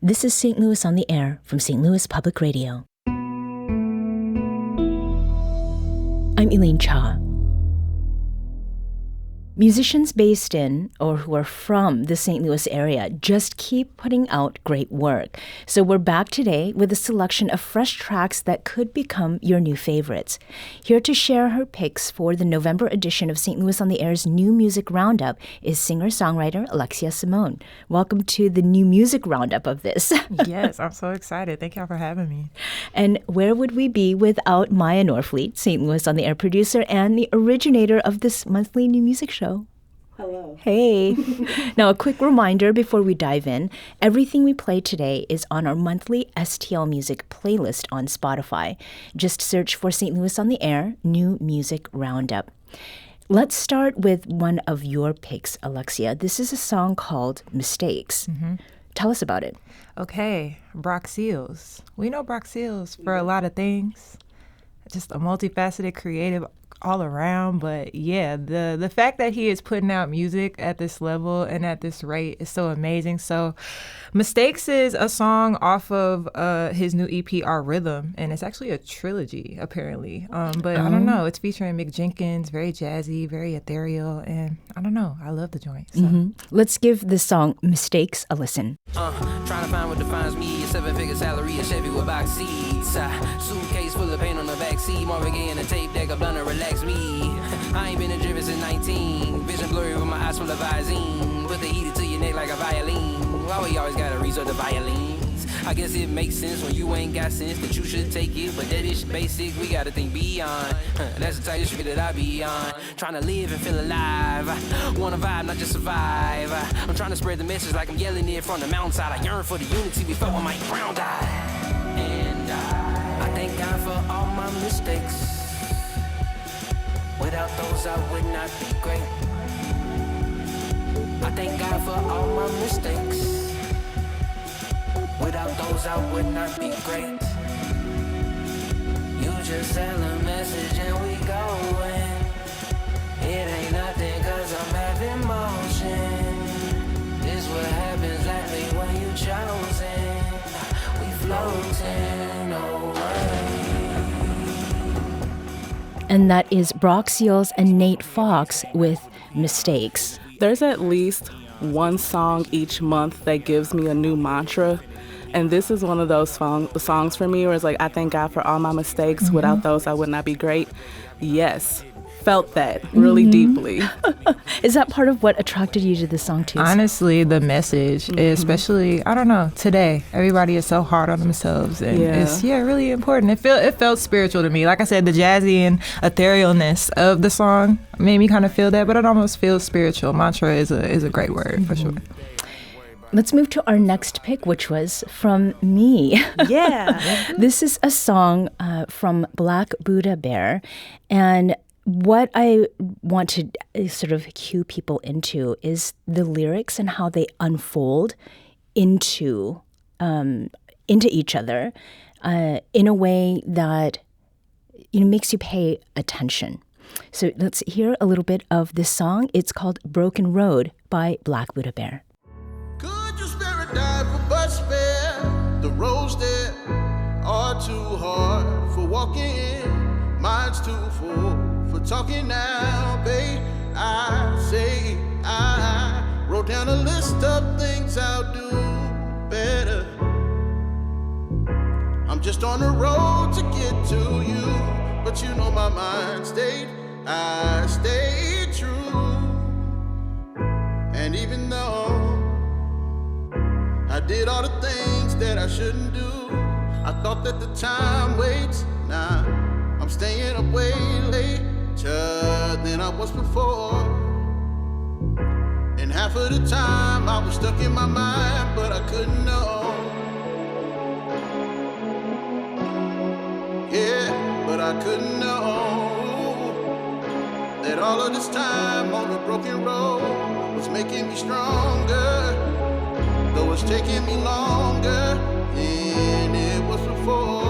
This is St. Louis on the Air from St. Louis Public Radio. I'm Elaine Cha. Musicians based in or who are from the St. Louis area just keep putting out great work. So we're back today with a selection of fresh tracks that could become your new favorites. Here to share her picks for the November edition of St. Louis on the Air's New Music Roundup is singer-songwriter Alexia Simone. Welcome to the New Music Roundup of this. Yes, I'm so excited. Thank y'all for having me. And where would we be without Maya Norfleet, St. Louis on the Air producer and the originator of this monthly new music show? Hello. Hey. Now, a quick reminder before we dive in. Everything we play today is on our monthly STL Music playlist on Spotify. Just search for St. Louis on the Air, New Music Roundup. Let's start with one of your picks, Alexia. This is a song called Mistakes. Mm-hmm. Tell us about it. Okay, Brock Seals. We know Brock Seals for a lot of things. Just a multifaceted, creative all around, but yeah, the fact that he is putting out music at this level and at this rate is so amazing. So Mistakes is a song off of his new EP, Our Rhythm, and it's actually a trilogy, apparently. But I don't know, it's featuring Mick Jenkins, very jazzy, very ethereal, and I don't know, I love the joint. So. Mm-hmm. Let's give the song Mistakes a listen. Trying to find what defines me, a 7-figure salary, a Chevy with box seats, suitcase full of paint on the backseat, Marvin Gaye and a tape deck, I'm done to relax me. I ain't been a driven since 19, vision blurry with my eyes full of Visine, put the heater to your neck like a violin. Why we always gotta resort to violins? I guess it makes sense when you ain't got sense that you should take it, but that is basic, we gotta think beyond. That's the type of shit that I be on. Trying to live and feel alive, wanna vibe, not just survive. I'm trying to spread the message like I'm yelling it from the mountainside. I yearn for the unity we felt on my ground die. And I thank God for all my mistakes. Without those I would not be great. I thank God for all my mistakes. Without those I would not be great. You just send a message and we going. It ain't nothing cause I'm having motion. This what happens lately when you chosen. We floating away. And that is Brock Seals and Nate Fox with Mistakes. There's at least one song each month that gives me a new mantra. And this is one of those songs for me where it's like, I thank God for all my mistakes. Mm-hmm. Without those, I would not be great. Yes. Felt that really deeply. Is that part of what attracted you to the song too? Honestly, the message, especially, I don't know, today, everybody is so hard on themselves. And it's really important. It felt spiritual to me. Like I said, the jazzy and etherealness of the song made me kind of feel that, but it almost feels spiritual. Mantra is a great word for sure. Let's move to our next pick, which was from me. Yeah. This is a song from Black Buddha Bear. And what I want to sort of cue people into is the lyrics and how they unfold into each other in a way that makes you pay attention. So let's hear a little bit of this song. It's called Broken Road by Black Buddha Bear. Could you spare a dime for bus fare? The roads there are too hard for walking. Mine's too full for talking now, babe. I wrote down a list of things I'll do better. I'm just on the road to get to you, but you know my mind I stayed true. And even though I did all the things that I shouldn't do, I thought that the time waits. Now I'm staying up way later than I was before. And half of the time I was stuck in my mind, but I couldn't know. Yeah, but I couldn't know that all of this time on the broken road was making me stronger, though it's taking me longer than it was before.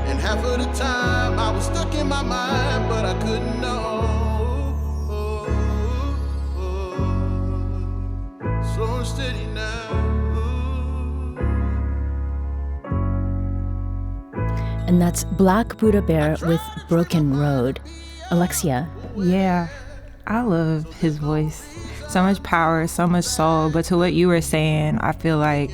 And half of the time I was stuck in my mind, but I couldn't know. Slow and steady now. and that's Black Buddha Bear with Broken Road. Alexia. Yeah, I love his voice. So much power, so much soul. But to what you were saying, I feel like,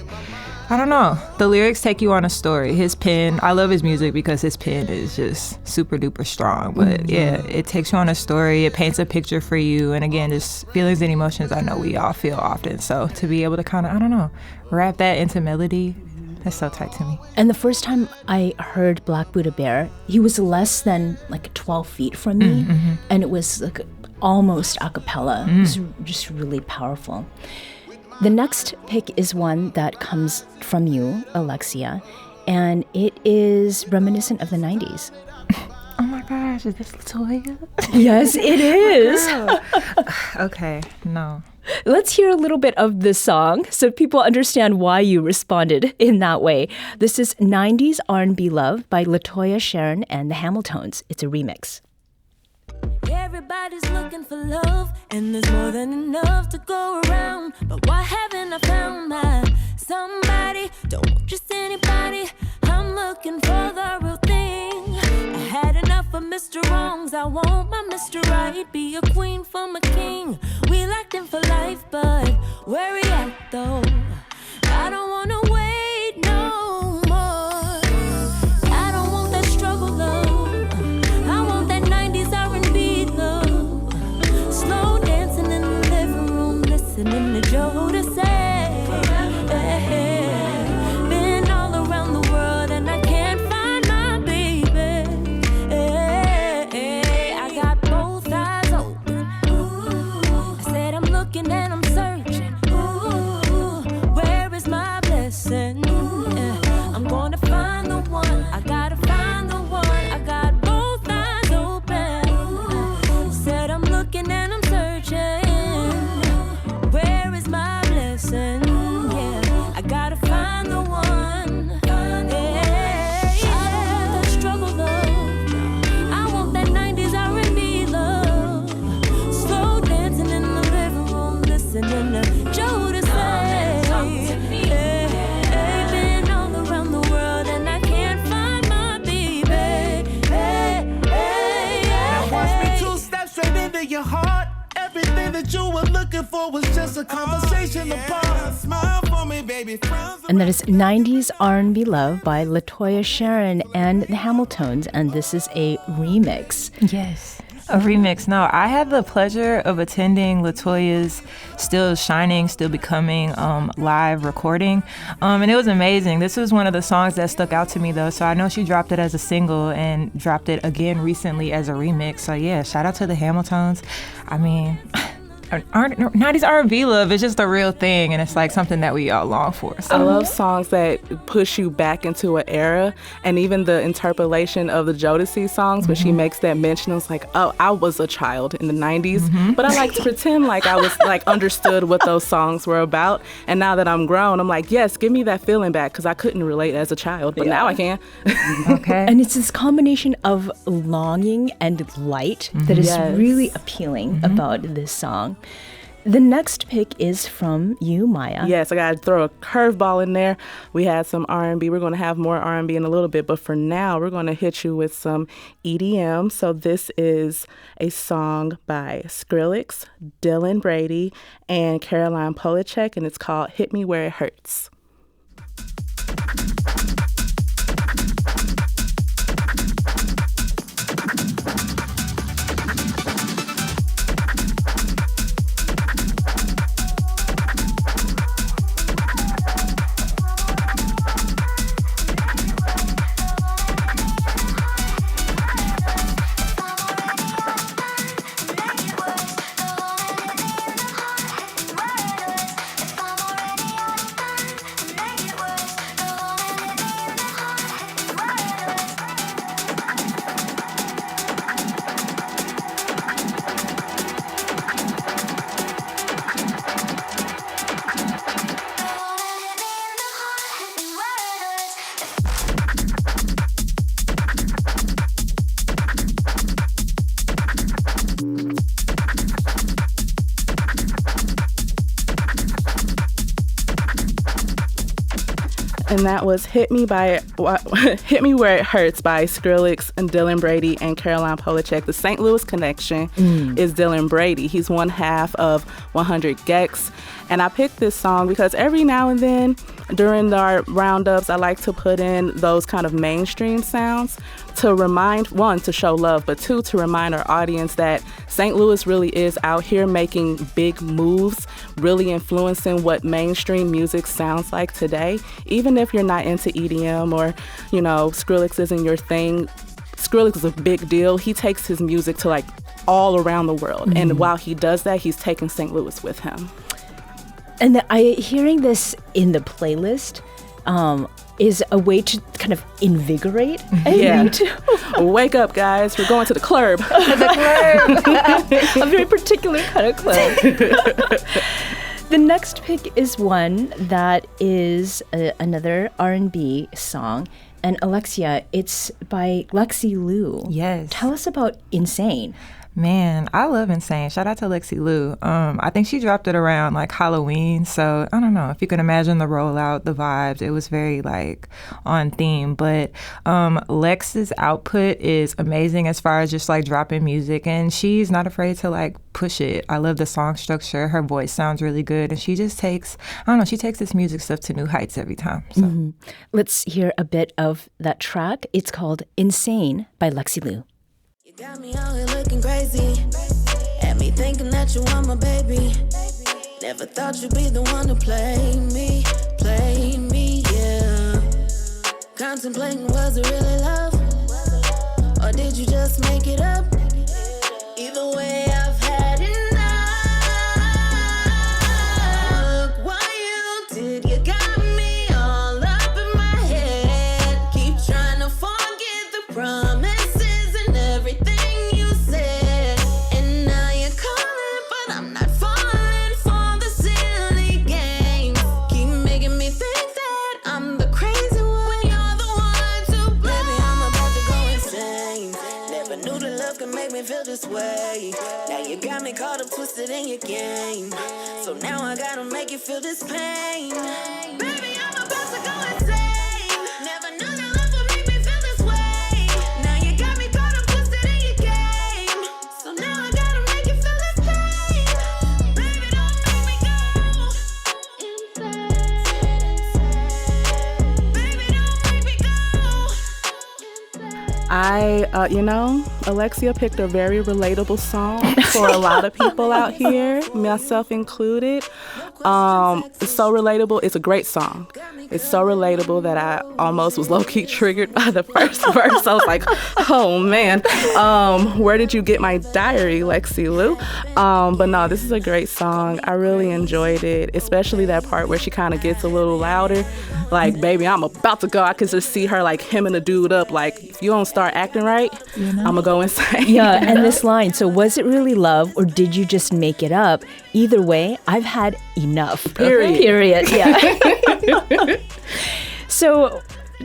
I don't know, the lyrics take you on a story. His pen, I love his music because his pen is just super duper strong. But yeah, it takes you on a story. It paints a picture for you. And again, just feelings and emotions I know we all feel often. So to be able to kind of, I don't know, wrap that into melody, that's so tight to me. And the first time I heard Black Buddha Bear, he was less than like 12 feet from me. And it was like almost a cappella. It was just really powerful. The next pick is one that comes from you, Alexia, and it is reminiscent of the 90s. Oh my gosh, is this LaToya? Yes, it is. Okay, no. Let's hear a little bit of this song so people understand why you responded in that way. This is 90s R&B Love by LaToya Sharon and the Hamiltones. It's a remix. Everybody's looking for love, and there's more than enough to go around. But why haven't I found my somebody? Don't want just anybody. I'm looking for the real thing. I had enough of Mr. Wrongs. I want my Mr. Right. Be a queen for my king. We locked in for life, but where we at though? I don't wanna wait no more. I don't want that struggle love. I want that 90s R&B love. Slow dancing in the living room, listening to Joe to say. Been all around the world and I can't find my baby. I got both eyes open. I said I'm looking and I'm searching. Where is my blessing? I'm gonna find the one. I gotta find the one. I got both eyes open. Said I'm looking and I'm searching. Where is my blessing? Yeah, I gotta find the one. I don't want that struggle love. I want that 90s R&B love. Slow dancing in the living room, listening to Joe to say. Been all around the world and I can't find my baby. Now watch me two steps straight into your heart. Everything that you were looking for was just a conversation apart. Smile for me, baby. And that is 90s R&B Love by LaToya Sharon and the Hamiltones, and this is a remix. Yes. A remix. No, I had the pleasure of attending LaToya's Still Shining, Still Becoming live recording. And it was amazing. This was one of the songs that stuck out to me, though. So I know she dropped it as a single and dropped it again recently as a remix. So yeah, shout out to the Hamiltones. I mean, 90s R&B love is just a real thing, and it's like something that we all long for. So. I love songs that push you back into an era, and even the interpolation of the Jodeci songs when she makes that mention. It's like, oh, I was a child in the 90s, but I like to pretend like I was like understood what those songs were about. And now that I'm grown, I'm like, yes, give me that feeling back, because I couldn't relate as a child, but now I can. Okay. And it's this combination of longing and light that is Yes. really appealing about this song. The next pick is from you, Maya. Yes, I got to throw a curveball in there. We had some R&B. We're going to have more R&B in a little bit, but for now, we're going to hit you with some EDM. So this is a song by Skrillex, Dylan Brady, and Caroline Polachek, and it's called Hit Me Where It Hurts. And that was Hit Me Where It Hurts by Skrillex and Dylan Brady and Caroline Polachek. The St. Louis connection is Dylan Brady. He's one half of 100 Gex. And I picked this song because every now and then during our roundups, I like to put in those kind of mainstream sounds to remind, one, to show love, but two, to remind our audience that St. Louis really is out here making big moves, really influencing what mainstream music sounds like today. Even if you're not into EDM or, you know, Skrillex isn't your thing, Skrillex is a big deal. He takes his music to like all around the world. And while he does that, he's taking St. Louis with him. And hearing this in the playlist is a way to kind of invigorate. Yeah. Wake up, guys. We're going to the club. A very particular kind of club. The next pick is one that is another R&B song. And Alexia, it's by Lexi Lou. Yes. Tell us about Insane. Man, I love Insane. Shout out to Lexi Lou. I think she dropped it around like Halloween. So I don't know if you can imagine the rollout, the vibes. It was very like on theme. But Lex's output is amazing as far as just like dropping music. And she's not afraid to like push it. I love the song structure. Her voice sounds really good. And she just takes, I don't know, she takes this music stuff to new heights every time. So. Let's hear a bit of that track. It's called Insane by Lexi Lou. Got me out here looking crazy. Had me thinking that you want my baby. Never thought you'd be the one to play me, yeah. Contemplating, was it really love? Or did you just make it up? Either way, I've had enough. Look what you did, you got me all up in my head. Keep trying to forget the promise. Feel this way. Now you got me caught up, twisted in your game. So now I gotta make you feel this pain. Baby, I'm about to go insane. Never knew that love would make me feel this way. Now you got me caught up, twisted in your game. So now I gotta make you feel this pain. Baby, don't make me go insane. Baby, don't make me go insane. Alexia picked a very relatable song for a lot of people out here, myself included. It's so relatable. It's a great song. It's so relatable that I almost was low-key triggered by the first verse. I was like, oh, man. Where did you get my diary, Lexi Lou? But no, this is a great song. I really enjoyed it, especially that part where she kind of gets a little louder. Like, baby, I'm about to go. I can just see her, like, hemming the dude up. Like, if you don't start acting right, I'm going to go insane. Yeah, and this line, so was it really love or did you just make it up? Either way, I've had enough. Period, yeah. So,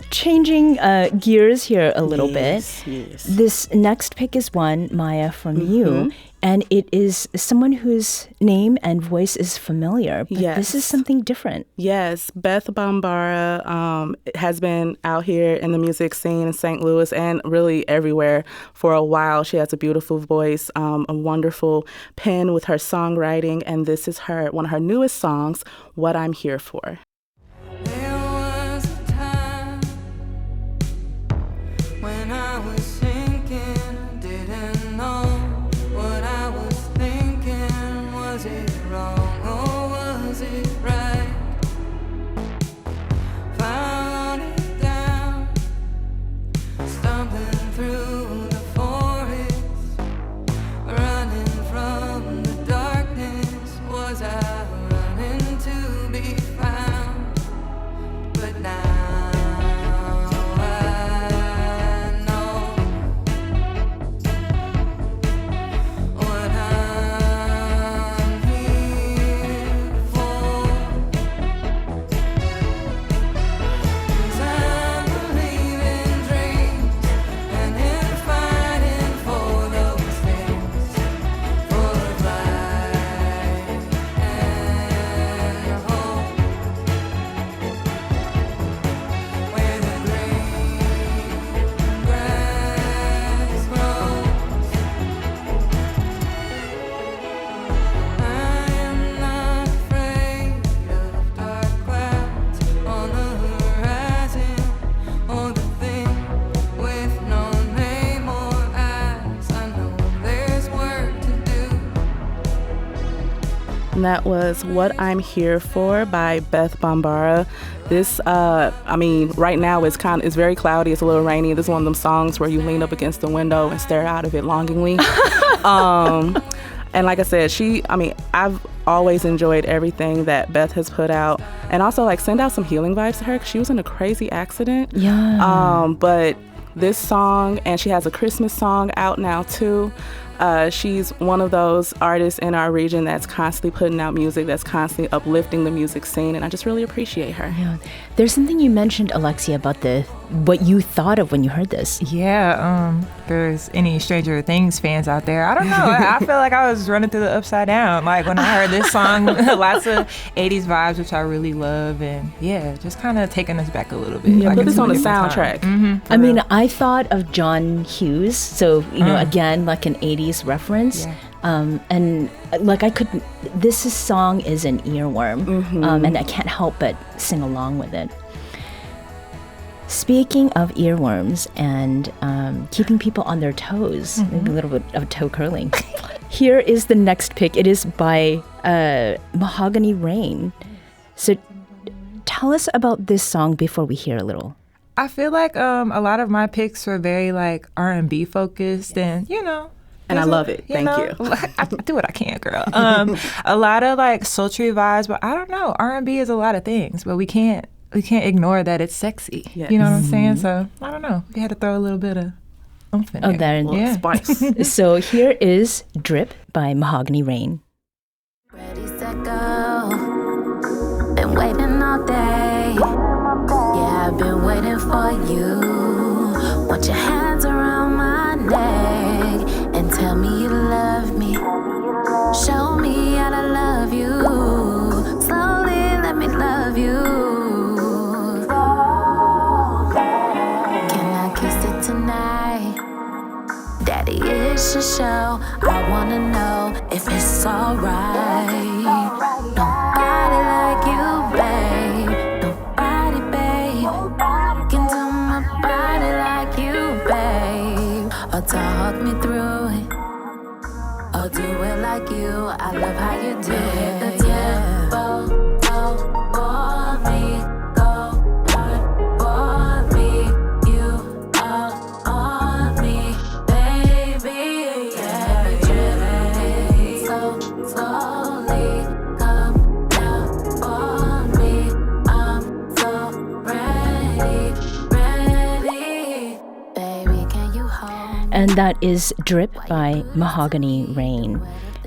changing gears here a little bit. Yes. This next pick is one, Maya, from you. And it is someone whose name and voice is familiar, but this is something different. Yes, Beth Bambara has been out here in the music scene in St. Louis and really everywhere for a while. She has a beautiful voice, a wonderful pen with her songwriting, and this is one of her newest songs, What I'm Here For. There was a time when I was sinking, didn't know. Was it wrong or was it right? Found it down, stumbling through the forest, running from the darkness. Was I running to be found? And that was What I'm Here For by Beth Bombara. This, right now it's very cloudy. It's a little rainy. This is one of them songs where you lean up against the window and stare out of it longingly. And like I said, I've always enjoyed everything that Beth has put out. And also, send out some healing vibes to her, because she was in a crazy accident. Yeah. But this song, and she has a Christmas song out now, too. She's one of those artists in our region that's constantly putting out music, that's constantly uplifting the music scene, and I just really appreciate her. Yeah. There's something you mentioned, Alexia, about what you thought of when you heard this. Yeah, if there's any Stranger Things fans out there, I don't know. I feel like I was running through the Upside Down. When I heard this song, lots of 80s vibes, which I really love, and yeah, just kind of taking us back a little bit. Yeah, put this on the soundtrack. Mm-hmm, I thought of John Hughes, so, again, like an 80s reference. Yeah. And this song is an earworm, and I can't help but sing along with it. Speaking of earworms and keeping people on their toes, maybe a little bit of toe curling. Here is the next pick. It is by Mahogany Rain. So tell us about this song before we hear a little. I feel like a lot of my picks were very R&B focused, and and I love it. Thank you. I do what I can, girl. A lot of sultry vibes, but I don't know. R&B is a lot of things, but we can't ignore that it's sexy. Yes. You know what I'm saying? So I don't know. We had to throw a little bit of oomph in there. Yeah. Spice. So here is Drip by Mahogany Rain. Ready, set, go. Been waiting all day. Yeah, I've been waiting for you. Want your hands around my neck and tell me you love me. Show me how to love you. Slowly let me love you. Can I kiss it tonight? Daddy, it should show. I wanna know if it's alright. Nobody like you, babe. Nobody, babe. Can do my body like you, babe. Or talk me through it. Or do it like you. I love how you do it. The tempo, go for me. Go hard for me. You are on me, baby. Yeah, drip so slowly. Come down for me. I'm so ready. Baby, can you hold me? And that is Drip by Mahogany Rain.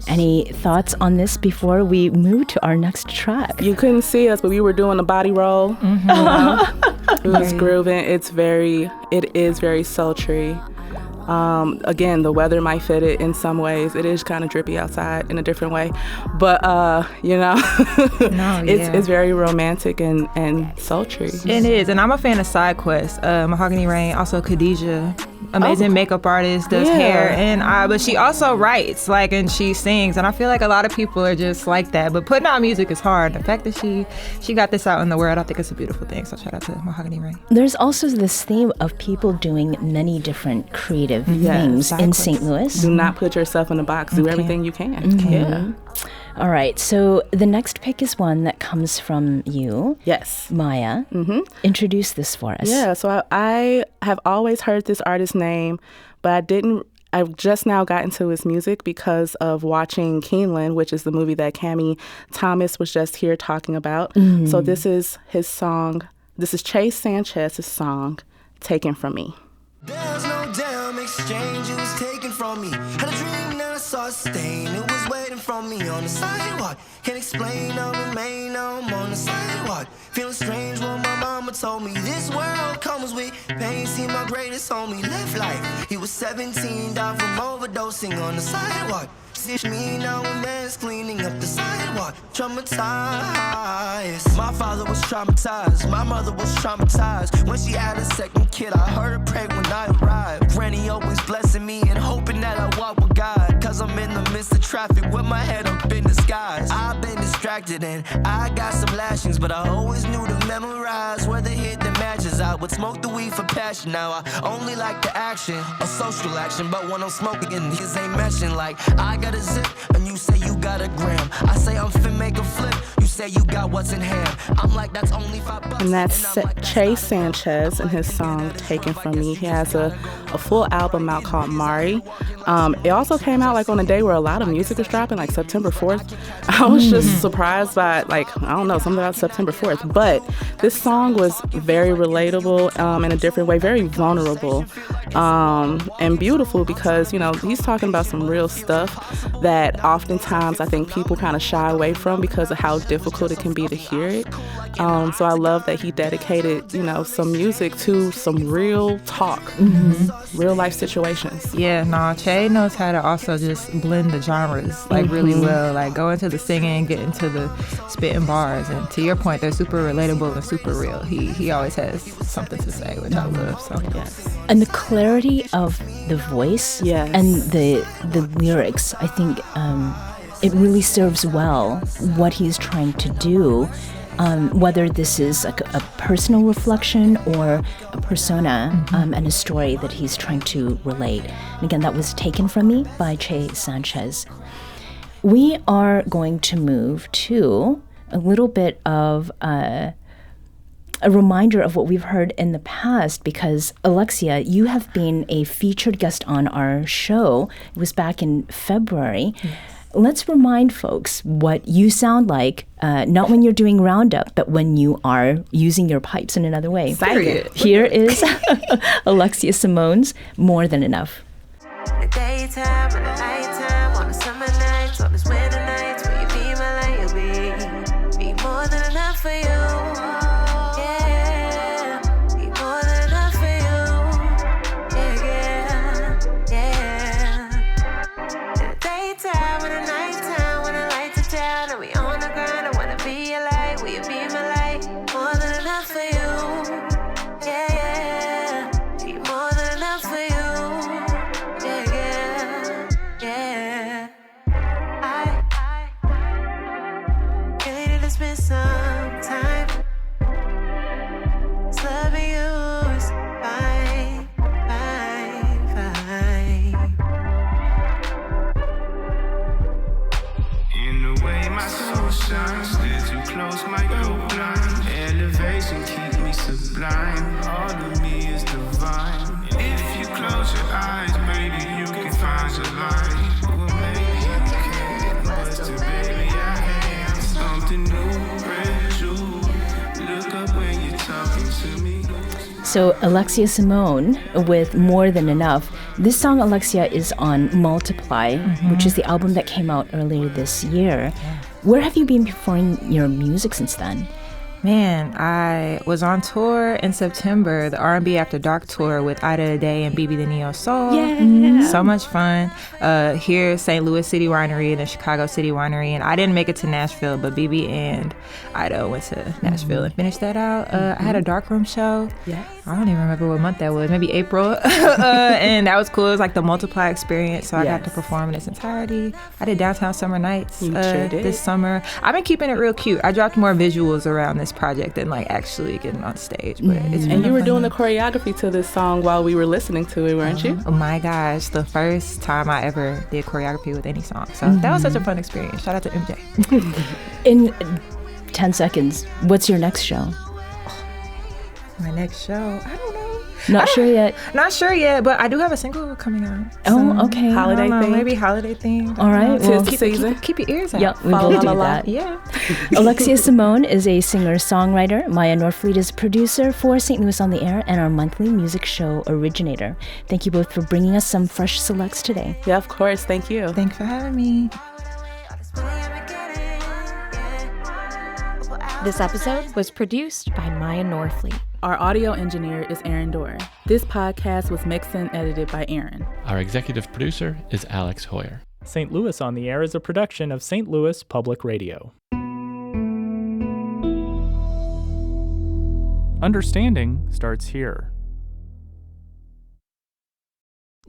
Any thoughts on this before we move to our next track? You couldn't see us, but we were doing a body roll. It was grooving. It is very sultry. Again, the weather might fit it in some ways. It is kind of drippy outside in a different way, but it's very romantic and sultry. It is, and I'm a fan of Side Quest, Mahogany Rain, also Khadijah, amazing makeup artist, does hair, and but she also writes, and she sings, and I feel like a lot of people are just like that. But putting out music is hard. The fact that she got this out in the world, I think it's a beautiful thing. So shout out to Mahogany Rain. There's also this theme of people doing many different creative things in St. Louis. Do not put yourself in a box. Do everything you can. Yeah. All right. So the next pick is one that comes from you. Yes. Maya. Introduce this for us. Yeah. So I have always heard this artist's name, but I've just now got into his music because of watching Keeneland, which is the movie that Cammie Thomas was just here talking about. So this is his song. This is Chase Sanchez's song, Taken From Me. There's no damn exchange, it was taken from me. Had a dream, then I saw a stain. It was waiting for me on the sidewalk. Can't explain, I remain, now I'm on the sidewalk. Feeling strange, what my mama told me. This world comes with pain. See my greatest homie left life. He was 17, died from overdosing on the sidewalk. See me now, a man's cleaning up the sidewalk. Traumatized. My father was traumatized. My mother was traumatized. When she had a second kid, I heard her pray when I arrived. Granny always blessing me and hoping that I walk with God. Cause I'm in the midst of traffic with my head up in the skies. I've been distracted and I got some lashings, but I always knew to memorize where the hit the matches. I would smoke the weed for passion. Now I only like the action, a social action. But when I'm smoking, niggas ain't meshing. Like, I got a zip, and you say you got a gram. I say I'm fin make a flip, you say you got what's in hand. I'm like, that's only $5. And that's Chase Sanchez and his song Taken From Me. He has a full album out called Mari. It also came out like on a day where a lot of music was dropping, like September 4th. I was just surprised by, like, I don't know, something about September 4th. But this song was very relatable in a different way, very vulnerable and beautiful because, you know, he's talking about some real stuff that oftentimes I think people kind of shy away from because of how difficult it can be to hear it. So I love that he dedicated, you know, some music to some real talk, real life situations. Yeah, no, Che knows how to also just blend the genres like really well. Like go into the singing, get into the spitting bars, and to your point, they're super relatable and super real. He always has something to say, which I love. So Yes. And the clarity of the voice and the lyrics, I think it really serves well what he's trying to do. Whether this is a personal reflection or a persona and a story that he's trying to relate. And again, that was Taken From Me by Che Sanchez. We are going to move to a little bit of a reminder of what we've heard in the past because, Alexia, you have been a featured guest on our show. It was back in February. Yes. Let's remind folks what you sound like, not when you're doing Roundup, but when you are using your pipes in another way. Here is Alexia Simone's More Than Enough. The daytime and the nighttime, on the summer nights, on the winter nights, will you be my light? You'll be more than enough for you. Yeah, be more than enough for you. Yeah, yeah, yeah. In the daytime and the nighttime, when the lights are down and we on the ground, I wanna be your light. Will you be my light? More than enough for you. Yeah, yeah, be more than enough for you. Spend some time. It's loving you is fine, fine, fine. In the way my soul shines, stay too close, might go blind. Elevation keep me sublime. All of me is divine. If you close your eyes, maybe you can find your light. Well, maybe you can, but to baby I have something new. So Alexia Simone with More Than Enough. This song, Alexia, is on Multiply, which is the album that came out earlier this year. Yeah. Where have you been performing your music since then? Man, I was on tour in September, the R&B After Dark tour with Ida Day and BB the Neo Soul. Yeah. So much fun. Here, St. Louis City Winery and the Chicago City Winery. And I didn't make it to Nashville, but BB and Ida went to Nashville and finished that out. I had a darkroom show. Yeah. I don't even remember what month that was, maybe April. And that was cool. It was like the Multiply experience. So I got to perform in its entirety. I did Downtown Summer Nights this summer. I've been keeping it real cute. I dropped more visuals around this project than like actually getting on stage. But it's and you were doing the choreography to this song while we were listening to it, weren't you? Oh my gosh, the first time I ever did choreography with any song. So that was such a fun experience. Shout out to MJ. In 10 seconds, what's your next show? My next show? I don't know. Not sure yet. Not sure yet, but I do have a single coming out. Oh, okay. Holiday theme? Maybe holiday theme. All right. Well, keep your ears out. Yeah, we will do that. Yeah. Alexia Simone is a singer-songwriter. Maya Norfleet is a producer for St. Louis on the Air and our monthly music show originator. Thank you both for bringing us some fresh selects today. Yeah, of course. Thank you. Thanks for having me. This episode was produced by Maya Norfleet. Our audio engineer is Aaron Dorr. This podcast was mixed and edited by Aaron. Our executive producer is Alex Hoyer. St. Louis on the Air is a production of St. Louis Public Radio. Understanding starts here.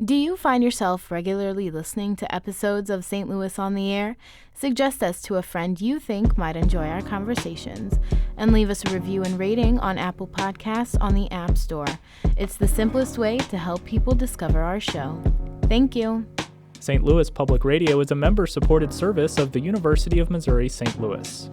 Do you find yourself regularly listening to episodes of St. Louis on the Air? Suggest us to a friend you think might enjoy our conversations, and leave us a review and rating on Apple Podcasts on the App Store. It's the simplest way to help people discover our show. Thank you. St. Louis Public Radio is a member-supported service of the University of Missouri St. Louis.